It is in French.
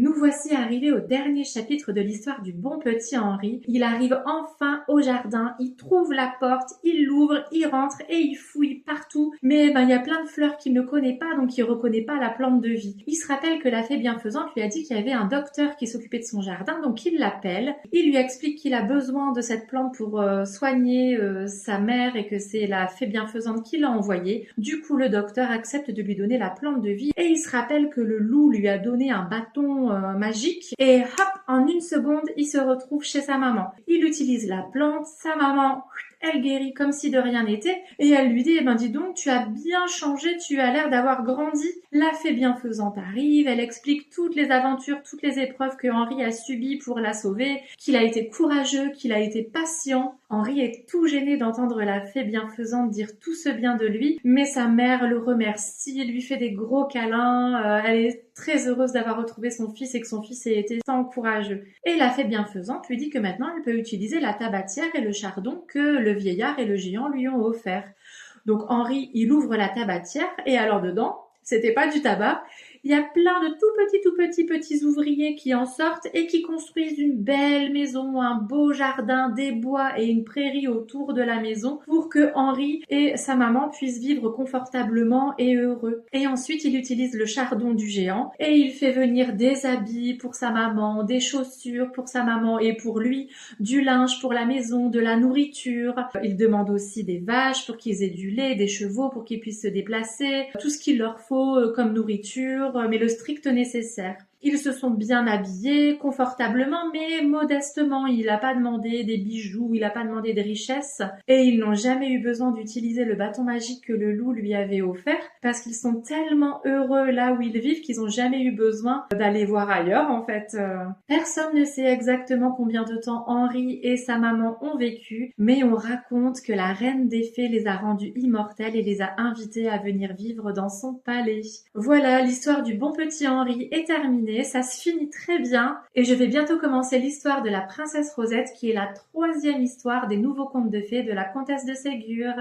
Nous voici arrivés au dernier chapitre de l'histoire du bon petit Henri. Il arrive enfin au jardin, il trouve la porte, il l'ouvre, il rentre et il fouille partout. Mais il y a plein de fleurs qu'il ne connaît pas, donc il reconnaît pas la plante de vie. Il se rappelle que la fée bienfaisante lui a dit qu'il y avait un docteur qui s'occupait de son jardin, donc il l'appelle. Il lui explique qu'il a besoin de cette plante pour soigner sa mère et que c'est la fée bienfaisante qui l'a envoyée. Du coup, le docteur accepte de lui donner la plante de vie et il se rappelle que le loup lui a donné un bâton magique et hop, en une seconde, il se retrouve chez sa maman. Il utilise la plante, sa maman, elle guérit comme si de rien n'était et elle lui dit, eh ben dis donc, tu as bien changé, tu as l'air d'avoir grandi. La fée bienfaisante arrive, elle explique toutes les aventures, toutes les épreuves que Henri a subies pour la sauver, qu'il a été courageux, qu'il a été patient. Henri est tout gêné d'entendre la fée bienfaisante dire tout ce bien de lui, mais sa mère le remercie, lui fait des gros câlins, elle est très heureuse d'avoir retrouvé son fils et que son fils ait été tant courageux. Et la fée bienfaisante lui dit que maintenant elle peut utiliser la tabatière et le chardon que le vieillard et le géant lui ont offert. Donc Henri, il ouvre la tabatière et alors dedans, c'était pas du tabac, il y a plein de petits ouvriers qui en sortent et qui construisent une belle maison, un beau jardin, des bois et une prairie autour de la maison pour que Henri et sa maman puissent vivre confortablement et heureux. Et ensuite, il utilise le chardon du géant et il fait venir des habits pour sa maman, des chaussures pour sa maman et pour lui, du linge pour la maison, de la nourriture. Il demande aussi des vaches pour qu'ils aient du lait, des chevaux pour qu'ils puissent se déplacer, tout ce qu'il leur faut comme nourriture, mais le strict nécessaire. Ils se sont bien habillés, confortablement, mais modestement. Il n'a pas demandé des bijoux, il n'a pas demandé des richesses. Et ils n'ont jamais eu besoin d'utiliser le bâton magique que le loup lui avait offert, parce qu'ils sont tellement heureux là où ils vivent qu'ils n'ont jamais eu besoin d'aller voir ailleurs, en fait. Personne ne sait exactement combien de temps Henri et sa maman ont vécu, mais on raconte que la reine des fées les a rendus immortels et les a invités à venir vivre dans son palais. Voilà, l'histoire du bon petit Henri est terminée. Ça se finit très bien et je vais bientôt commencer l'histoire de la princesse Rosette qui est la 3e histoire des nouveaux contes de fées de la comtesse de Ségur.